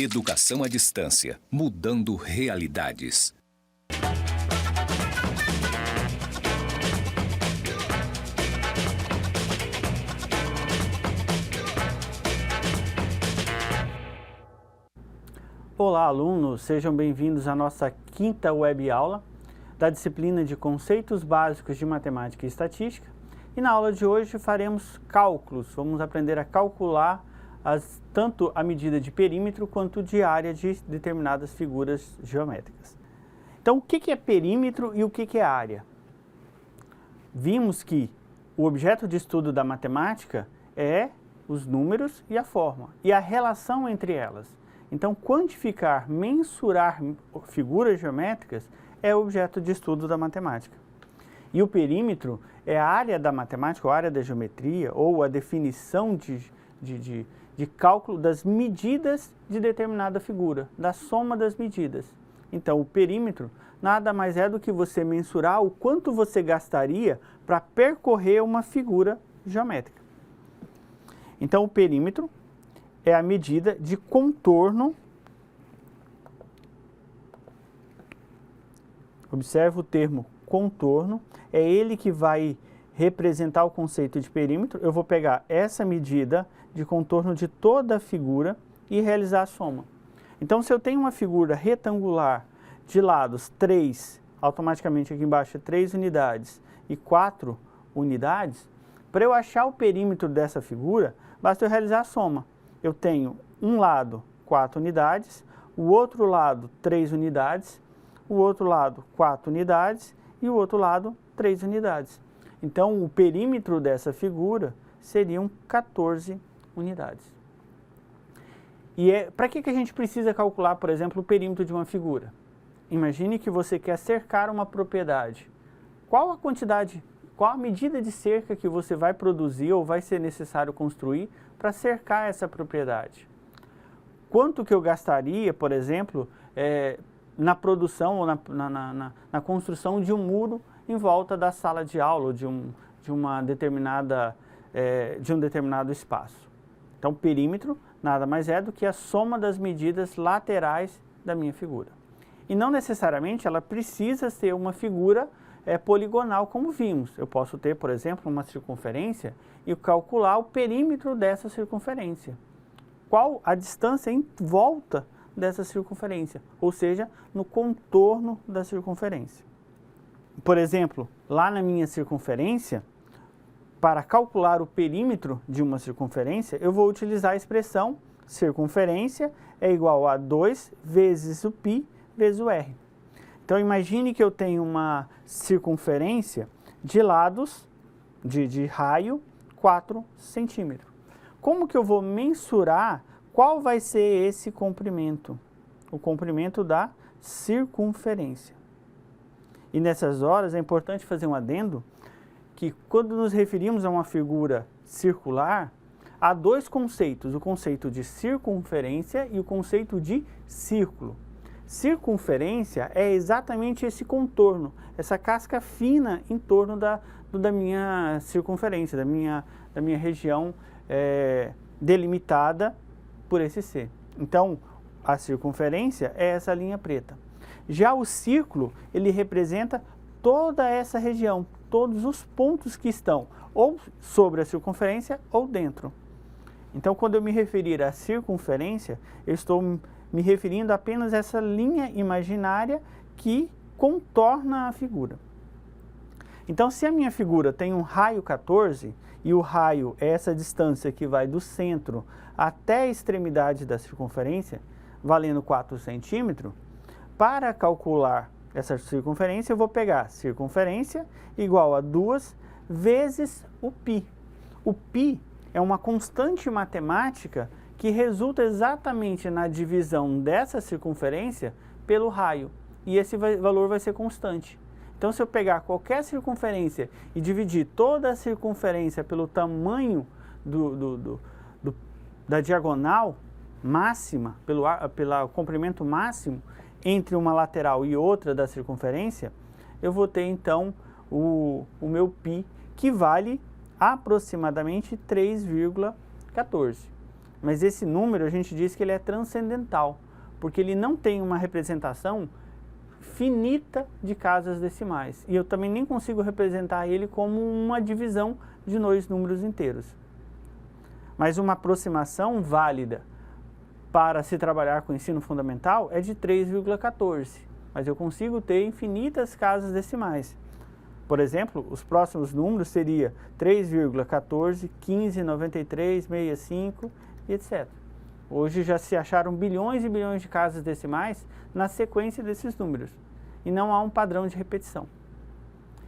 Educação à distância, mudando realidades. Olá, alunos! Sejam bem-vindos à nossa quinta web aula da disciplina de Conceitos Básicos de Matemática e Estatística. E na aula de hoje faremos cálculos. Vamos aprender a calcular tanto a medida de perímetro quanto de área de determinadas figuras geométricas. Então, o que é perímetro e o que é área? Vimos que o objeto de estudo da matemática é os números e a forma, e a relação entre elas. Então, quantificar, mensurar figuras geométricas é o objeto de estudo da matemática. E o perímetro é a área da matemática, ou a área da geometria, ou a definição de cálculo das medidas de determinada figura, da soma das medidas. Então, o perímetro nada mais é do que você mensurar o quanto você gastaria para percorrer uma figura geométrica. Então, o perímetro é a medida de contorno. Observe o termo contorno, é ele que vai representar o conceito de perímetro. Eu vou pegar essa medida de contorno de toda a figura e realizar a soma. Então, se eu tenho uma figura retangular de lados 3, automaticamente aqui embaixo é 3 unidades e 4 unidades, para eu achar o perímetro dessa figura, basta eu realizar a soma. Eu tenho um lado 4 unidades, o outro lado 3 unidades, o outro lado 4 unidades e o outro lado 3 unidades. Então, o perímetro dessa figura seriam 14 unidades. E para que a gente precisa calcular, por exemplo, o perímetro de uma figura? Imagine que você quer cercar uma propriedade. Qual a quantidade, qual a medida de cerca que você vai produzir ou vai ser necessário construir para cercar essa propriedade? Quanto que eu gastaria, por exemplo, na produção ou na construção de um muro em volta da sala de aula ou de um determinado espaço? Então, perímetro nada mais é do que a soma das medidas laterais da minha figura. E não necessariamente ela precisa ser uma figura poligonal, como vimos. Eu posso ter, por exemplo, uma circunferência e calcular o perímetro dessa circunferência. Qual a distância em volta dessa circunferência, ou seja, no contorno da circunferência. Por exemplo, lá na minha circunferência, para calcular o perímetro de uma circunferência, eu vou utilizar a expressão circunferência é igual a 2 vezes o π vezes o r. Então, imagine que eu tenho uma circunferência de lados, de raio, 4 centímetros. Como que eu vou mensurar qual vai ser esse comprimento? O comprimento da circunferência. E nessas horas é importante fazer um adendo que quando nos referimos a uma figura circular, há dois conceitos, o conceito de circunferência e o conceito de círculo. Circunferência é exatamente esse contorno, essa casca fina em torno da minha circunferência, da minha região delimitada por esse C. Então, a circunferência é essa linha preta. Já o círculo, ele representa toda essa região, todos os pontos que estão ou sobre a circunferência ou dentro. Então, quando eu me referir à circunferência, eu estou me referindo apenas a essa linha imaginária que contorna a figura. Então, se a minha figura tem um raio 14, e o raio é essa distância que vai do centro até a extremidade da circunferência, valendo 4 centímetros, para calcular essa circunferência, eu vou pegar circunferência igual a 2 vezes o π. O π é uma constante matemática que resulta exatamente na divisão dessa circunferência pelo raio. E esse valor vai ser constante. Então, se eu pegar qualquer circunferência e dividir toda a circunferência pelo tamanho da diagonal máxima, pelo comprimento máximo entre uma lateral e outra da circunferência, eu vou ter então o meu π, que vale aproximadamente 3,14. Mas esse número a gente diz que ele é transcendental, porque ele não tem uma representação finita de casas decimais. E eu também nem consigo representar ele como uma divisão de dois números inteiros. Mas uma aproximação válida para se trabalhar com o ensino fundamental é de 3,14. Mas eu consigo ter infinitas casas decimais. Por exemplo, os próximos números seriam 3,14, 15, 93, 65 e etc. Hoje já se acharam bilhões e bilhões de casas decimais na sequência desses números. E não há um padrão de repetição.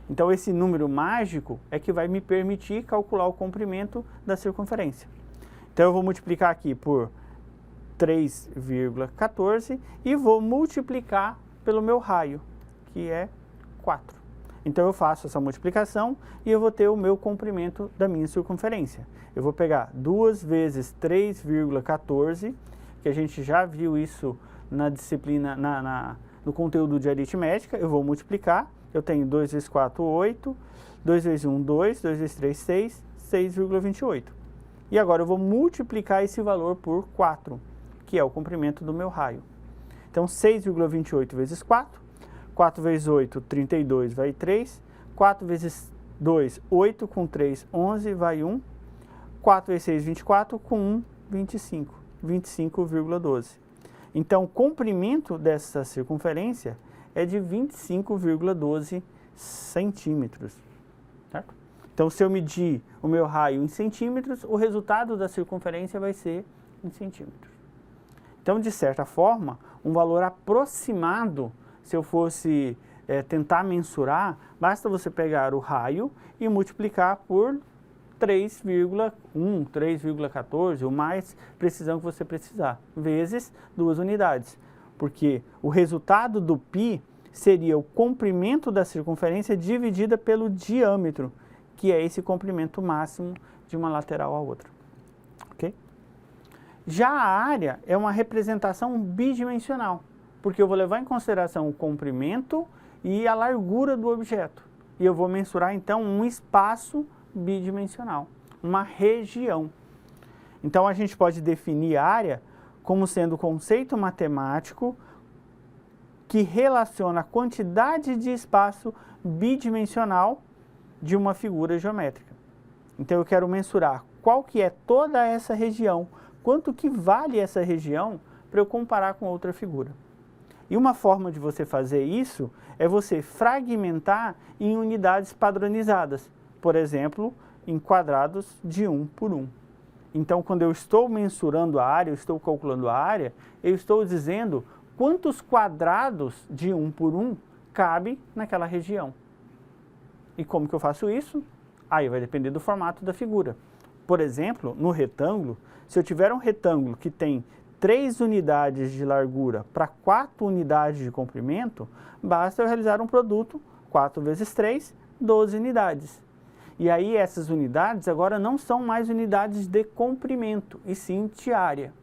Então esse número mágico é que vai me permitir calcular o comprimento da circunferência. Então eu vou multiplicar aqui por 3,14 e vou multiplicar pelo meu raio, que é 4. Então eu faço essa multiplicação e eu vou ter o meu comprimento da minha circunferência. Eu vou pegar 2 vezes 3,14, que a gente já viu isso na disciplina, no conteúdo de aritmética. Eu vou multiplicar, eu tenho 2 vezes 4, 8, 2 vezes 1, 2, 2 vezes 3, 6, 6,28. E agora eu vou multiplicar esse valor por 4, que é o comprimento do meu raio. Então 6,28 vezes 4, 4 vezes 8, 32, vai 3. 4 vezes 2, 8, com 3, 11, vai 1. 4 vezes 6, 24, com 1, 25. 25,12. Então, o comprimento dessa circunferência é de 25,12 centímetros. Certo? Então, se eu medir o meu raio em centímetros, o resultado da circunferência vai ser em centímetros. Então, de certa forma, um valor aproximado, se eu fosse tentar mensurar, basta você pegar o raio e multiplicar por 3,1, 3,14, o mais precisão que você precisar, vezes 2 unidades. Porque o resultado do π seria o comprimento da circunferência dividida pelo diâmetro, que é esse comprimento máximo de uma lateral à outra. Ok? Já a área é uma representação bidimensional, porque eu vou levar em consideração o comprimento e a largura do objeto. E eu vou mensurar, então, um espaço bidimensional, uma região. Então, a gente pode definir área como sendo o conceito matemático que relaciona a quantidade de espaço bidimensional de uma figura geométrica. Então, eu quero mensurar qual que é toda essa região, quanto que vale essa região para eu comparar com outra figura. E uma forma de você fazer isso é você fragmentar em unidades padronizadas, por exemplo, em quadrados de 1 por 1. Então, quando eu estou mensurando a área, eu estou calculando a área, eu estou dizendo quantos quadrados de 1 por 1 cabe naquela região. E como que eu faço isso? Aí vai depender do formato da figura. Por exemplo, no retângulo, se eu tiver um retângulo que tem 3 unidades de largura para 4 unidades de comprimento, basta eu realizar um produto, 4 vezes 3, 12 unidades. E aí essas unidades agora não são mais unidades de comprimento, e sim de área.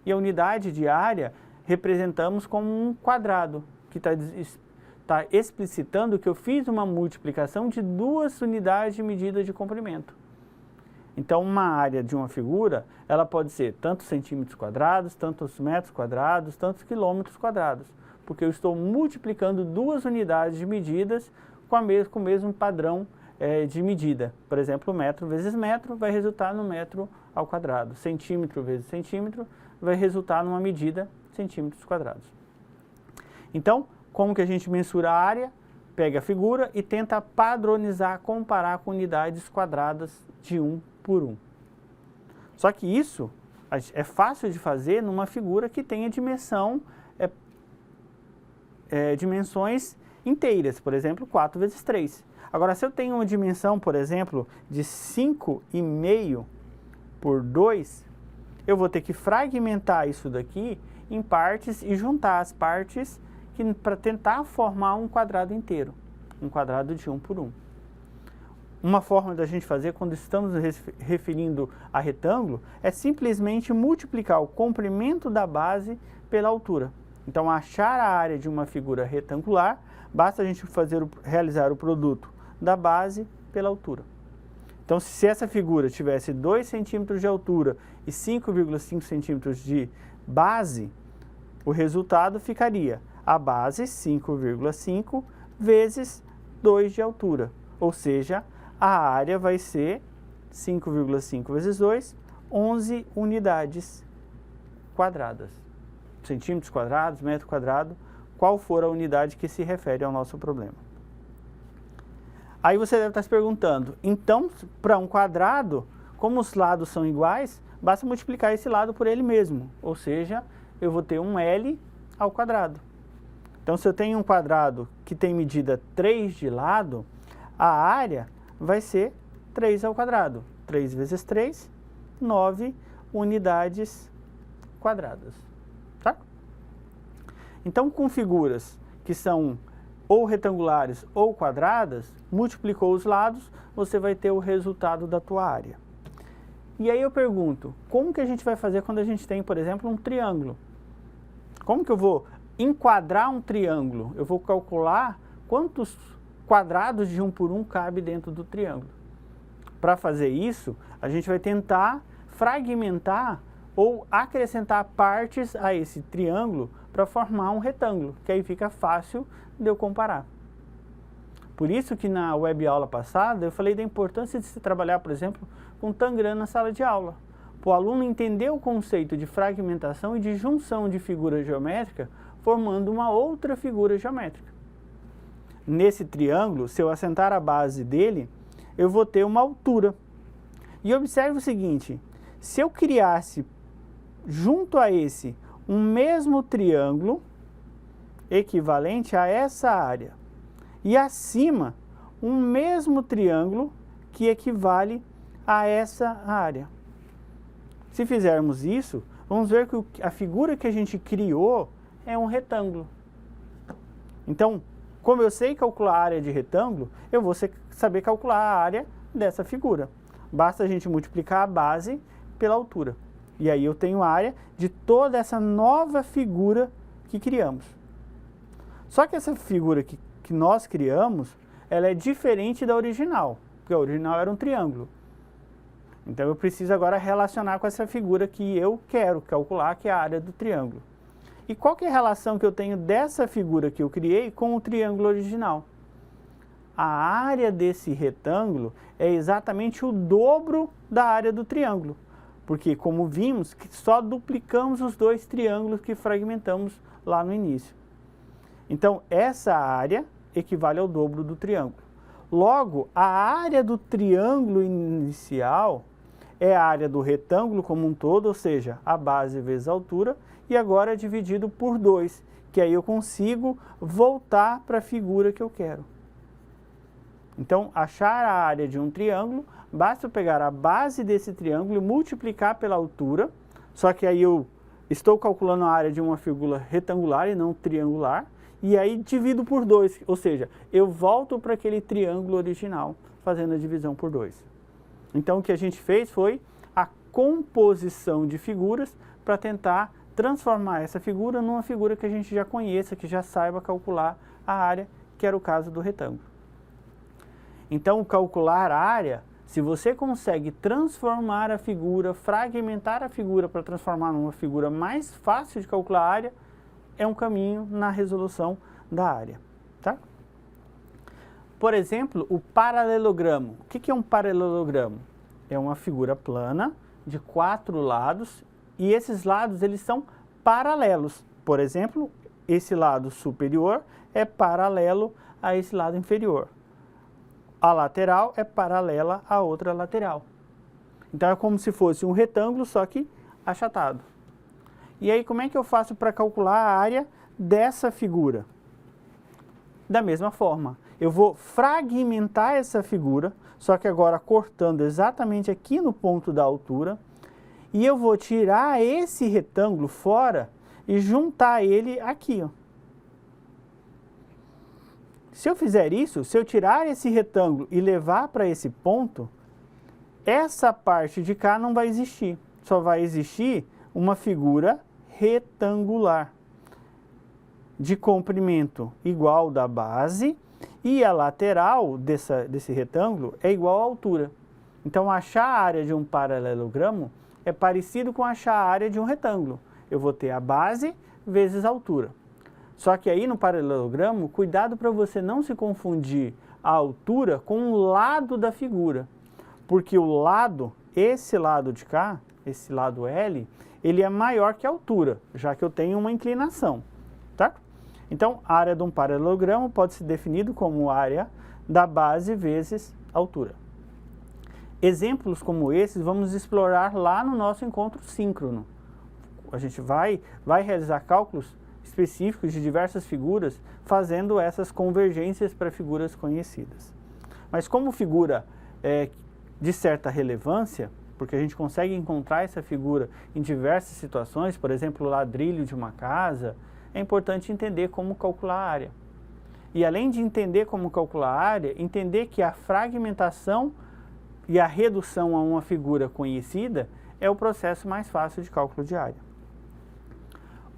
E a unidade de área representamos como um quadrado, que está explicitando que eu fiz uma multiplicação de 2 unidades de medida de comprimento. Então, uma área de uma figura, ela pode ser tantos centímetros quadrados, tantos metros quadrados, tantos quilômetros quadrados, porque eu estou multiplicando 2 unidades de medidas com o mesmo padrão de medida. Por exemplo, metro vezes metro vai resultar no metro ao quadrado. Centímetro vezes centímetro vai resultar numa medida centímetros quadrados. Então, como que a gente mensura a área? Pega a figura e tenta padronizar, comparar com unidades quadradas de 1 por 1. Só que isso é fácil de fazer numa figura que tenha dimensões inteiras, por exemplo, 4 vezes 3. Agora, se eu tenho uma dimensão, por exemplo, de 5,5 por 2, eu vou ter que fragmentar isso daqui em partes e juntar as partes para tentar formar um quadrado inteiro, um quadrado de 1 por 1. Uma forma da gente fazer quando estamos referindo a retângulo é simplesmente multiplicar o comprimento da base pela altura. Então, achar a área de uma figura retangular, basta a gente realizar o produto da base pela altura. Então, se essa figura tivesse 2 centímetros de altura e 5,5 centímetros de base, o resultado ficaria a base 5,5 vezes 2 de altura. Ou seja, a área vai ser 5,5 vezes 2, 11 unidades quadradas. Centímetros quadrados, metro quadrado, qual for a unidade que se refere ao nosso problema. Aí você deve estar se perguntando, então, para um quadrado, como os lados são iguais, basta multiplicar esse lado por ele mesmo. Ou seja, eu vou ter um L ao quadrado. Então, se eu tenho um quadrado que tem medida 3 de lado, a área vai ser 3 ao quadrado. 3 vezes 3, 9 unidades quadradas. Tá? Então, com figuras que são ou retangulares ou quadradas, multiplicou os lados, você vai ter o resultado da tua área. E aí eu pergunto, como que a gente vai fazer quando a gente tem, por exemplo, um triângulo? Como que eu vou enquadrar um triângulo? Eu vou calcular quantos quadrados de 1 por 1 cabe dentro do triângulo. Para fazer isso, a gente vai tentar fragmentar ou acrescentar partes a esse triângulo para formar um retângulo, que aí fica fácil de eu comparar. Por isso que na web aula passada eu falei da importância de se trabalhar, por exemplo, com Tangram na sala de aula. Para o aluno entender o conceito de fragmentação e de junção de figura geométrica, formando uma outra figura geométrica. Nesse triângulo, se eu assentar a base dele, eu vou ter uma altura. E observe o seguinte, se eu criasse junto a esse um mesmo triângulo equivalente a essa área e acima um mesmo triângulo que equivale a essa área. Se fizermos isso, vamos ver que a figura que a gente criou é um retângulo. Então, como eu sei calcular a área de retângulo, eu vou saber calcular a área dessa figura. Basta a gente multiplicar a base pela altura. E aí eu tenho a área de toda essa nova figura que criamos. Só que essa figura que nós criamos, ela é diferente da original, porque a original era um triângulo. Então eu preciso agora relacionar com essa figura que eu quero calcular, que é a área do triângulo. E qual que é a relação que eu tenho dessa figura que eu criei com o triângulo original? A área desse retângulo é exatamente o dobro da área do triângulo. Porque, como vimos, só duplicamos os 2 triângulos que fragmentamos lá no início. Então, essa área equivale ao dobro do triângulo. Logo, a área do triângulo inicial é a área do retângulo como um todo, ou seja, a base vezes a altura, e agora é dividido por 2, que aí eu consigo voltar para a figura que eu quero. Então, achar a área de um triângulo, basta pegar a base desse triângulo e multiplicar pela altura, só que aí eu estou calculando a área de uma figura retangular e não triangular, e aí divido por 2, ou seja, eu volto para aquele triângulo original, fazendo a divisão por 2. Então, o que a gente fez foi a composição de figuras para tentar transformar essa figura numa figura que a gente já conheça, que já saiba calcular a área, que era o caso do retângulo. Então, calcular a área, se você consegue transformar a figura, fragmentar a figura para transformar numa figura mais fácil de calcular a área, é um caminho na resolução da área. Tá? Por exemplo, o paralelogramo. O que é um paralelogramo? É uma figura plana de 4 lados e esses lados eles são paralelos. Por exemplo, esse lado superior é paralelo a esse lado inferior. A lateral é paralela à outra lateral. Então é como se fosse um retângulo, só que achatado. E aí como é que eu faço para calcular a área dessa figura? Da mesma forma, eu vou fragmentar essa figura, só que agora cortando exatamente aqui no ponto da altura, e eu vou tirar esse retângulo fora e juntar ele aqui, ó. Se eu fizer isso, se eu tirar esse retângulo e levar para esse ponto, essa parte de cá não vai existir. Só vai existir uma figura retangular de comprimento igual da base e a lateral desse retângulo é igual à altura. Então, achar a área de um paralelogramo é parecido com achar a área de um retângulo. Eu vou ter a base vezes a altura. Só que aí no paralelogramo, cuidado para você não se confundir a altura com o lado da figura. Porque o lado, esse lado de cá, esse lado L, ele é maior que a altura, já que eu tenho uma inclinação, tá? Então, a área de um paralelogramo pode ser definido como área da base vezes altura. Exemplos como esses vamos explorar lá no nosso encontro síncrono. A gente vai realizar cálculos específicos de diversas figuras, fazendo essas convergências para figuras conhecidas. Mas como figura é de certa relevância, porque a gente consegue encontrar essa figura em diversas situações, por exemplo, o ladrilho de uma casa, é importante entender como calcular a área. E além de entender como calcular a área, entender que a fragmentação e a redução a uma figura conhecida é o processo mais fácil de cálculo de área.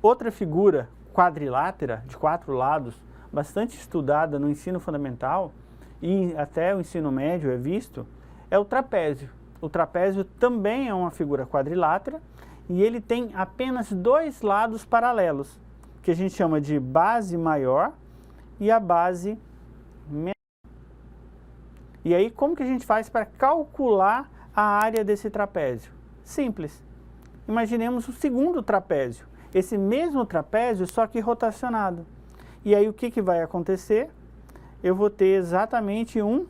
Outra figura quadrilátera, de 4 lados, bastante estudada no ensino fundamental e até o ensino médio é visto, é o trapézio. O trapézio também é uma figura quadrilátera e ele tem apenas 2 lados paralelos, que a gente chama de base maior e a base menor. E aí, como que a gente faz para calcular a área desse trapézio? Simples. Imaginemos o segundo trapézio. Esse mesmo trapézio, só que rotacionado. E aí, o que vai acontecer? Eu vou ter exatamente um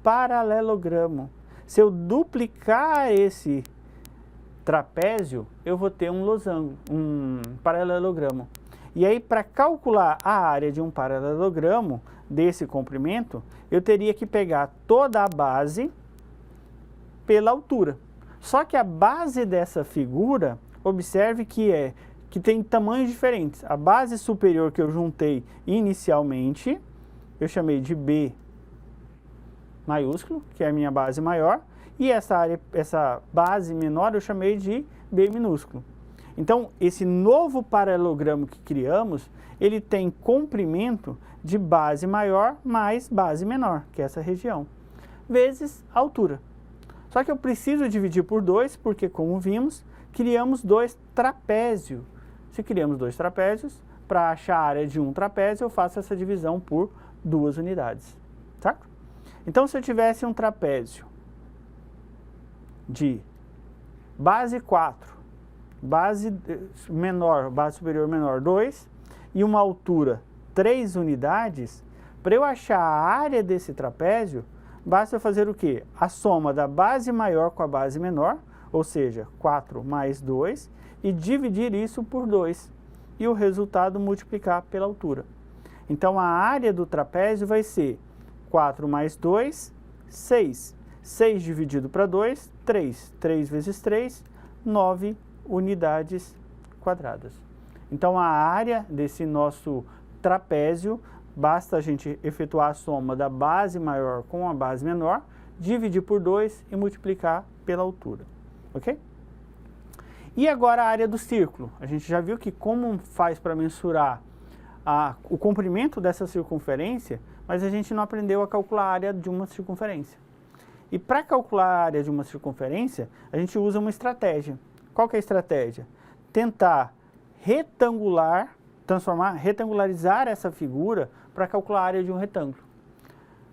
paralelogramo. Se eu duplicar esse trapézio, eu vou ter um losango, um paralelogramo. E aí, para calcular a área de um paralelogramo desse comprimento, eu teria que pegar toda a base pela altura. Só que a base dessa figura, observe que tem tamanhos diferentes. A base superior que eu juntei inicialmente, eu chamei de B maiúsculo, que é a minha base maior, e essa base menor eu chamei de B minúsculo. Então, esse novo paralelogramo que criamos, ele tem comprimento de base maior mais base menor, que é essa região, vezes altura. Só que eu preciso dividir por 2, porque, como vimos, criamos 2 trapézios. Se criamos 2 trapézios, para achar a área de um trapézio, eu faço essa divisão por 2 unidades, tá? Então, se eu tivesse um trapézio de base 4, base menor, base superior menor 2 e uma altura 3 unidades, para eu achar a área desse trapézio, basta eu fazer o quê? A soma da base maior com a base menor, ou seja, 4 mais 2, e dividir isso por 2, e o resultado multiplicar pela altura. Então, a área do trapézio vai ser 4 mais 2, 6. 6 dividido para 2, 3. 3 vezes 3, 9 unidades quadradas. Então, a área desse nosso trapézio, basta a gente efetuar a soma da base maior com a base menor, dividir por 2 e multiplicar pela altura. Ok? E agora a área do círculo. A gente já viu que como faz para mensurar o comprimento dessa circunferência, mas a gente não aprendeu a calcular a área de uma circunferência. E para calcular a área de uma circunferência, a gente usa uma estratégia. Qual que é a estratégia? Tentar retangularizar essa figura para calcular a área de um retângulo.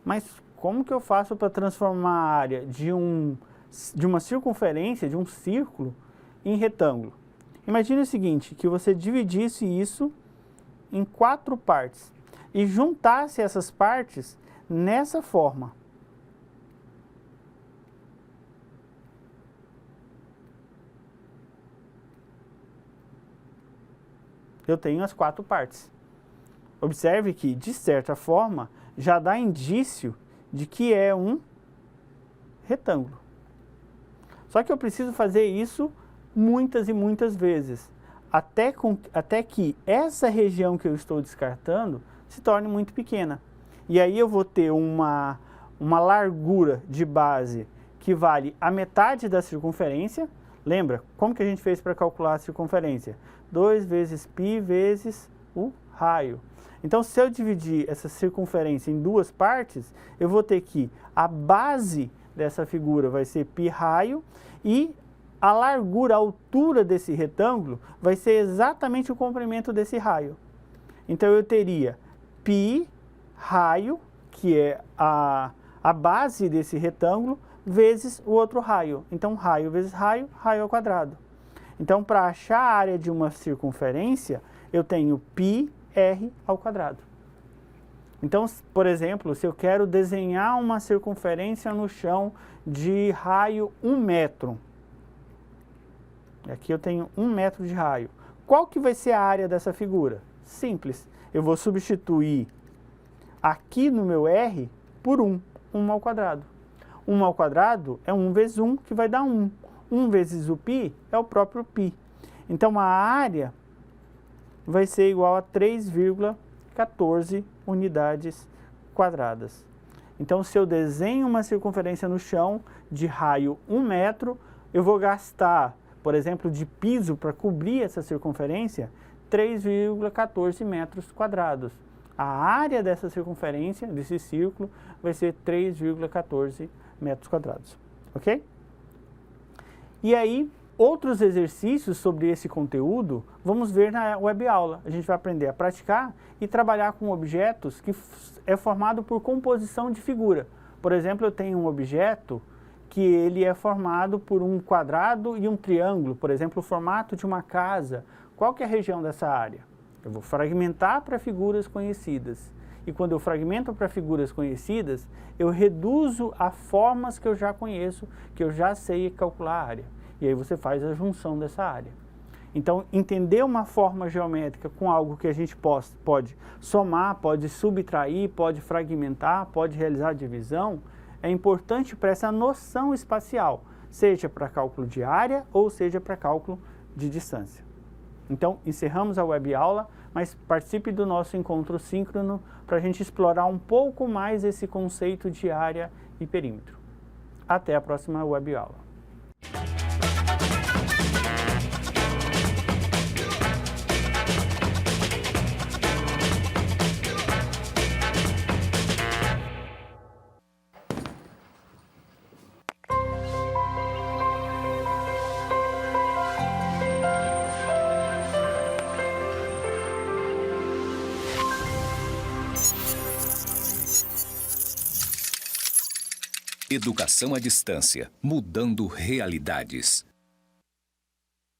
Mas como que eu faço para transformar a área de uma circunferência, de um círculo, em retângulo? Imagine o seguinte, que você dividisse isso em 4 partes e juntasse essas partes nessa forma. Eu tenho as 4 partes. Observe que, de certa forma, já dá indício de que é um retângulo. Só que eu preciso fazer isso muitas e muitas vezes, até que essa região que eu estou descartando se torne muito pequena. E aí eu vou ter uma largura de base que vale a metade da circunferência. Lembra, como que a gente fez para calcular a circunferência? 2 vezes π vezes o raio. Então, se eu dividir essa circunferência em 2 partes, eu vou ter que a base dessa figura vai ser π raio e a largura, a altura desse retângulo vai ser exatamente o comprimento desse raio. Então eu teria π raio, que é a base desse retângulo, vezes o outro raio. Então raio vezes raio, raio ao quadrado. Então para achar a área de uma circunferência, eu tenho πr ao quadrado. Então, por exemplo, se eu quero desenhar uma circunferência no chão de raio 1 metro, aqui eu tenho 1 metro de raio. Qual que vai ser a área dessa figura? Simples. Eu vou substituir aqui no meu R por 1 ao quadrado. 1 ao quadrado é 1 vezes 1, que vai dar 1. 1 vezes o π é o próprio π. Então, a área vai ser igual a 3,14 unidades quadradas. Então, se eu desenho uma circunferência no chão de raio 1 metro, eu vou gastar, por exemplo, de piso para cobrir essa circunferência, 3,14 metros quadrados. A área dessa circunferência, desse círculo, vai ser 3,14 metros quadrados. Ok? E aí, outros exercícios sobre esse conteúdo, vamos ver na web aula. A gente vai aprender a praticar e trabalhar com objetos que é formado por composição de figura. Por exemplo, eu tenho um objeto que ele é formado por um quadrado e um triângulo, por exemplo, o formato de uma casa. Qual que é a região dessa área? Eu vou fragmentar para figuras conhecidas. E quando eu fragmento para figuras conhecidas, eu reduzo a formas que eu já conheço, que eu já sei calcular a área. E aí você faz a junção dessa área. Então, entender uma forma geométrica com algo que a gente pode somar, pode subtrair, pode fragmentar, pode realizar divisão, é importante para essa noção espacial, seja para cálculo de área ou seja para cálculo de distância. Então, encerramos a web aula, mas participe do nosso encontro síncrono para a gente explorar um pouco mais esse conceito de área e perímetro. Até a próxima web aula. Educação à distância, mudando realidades.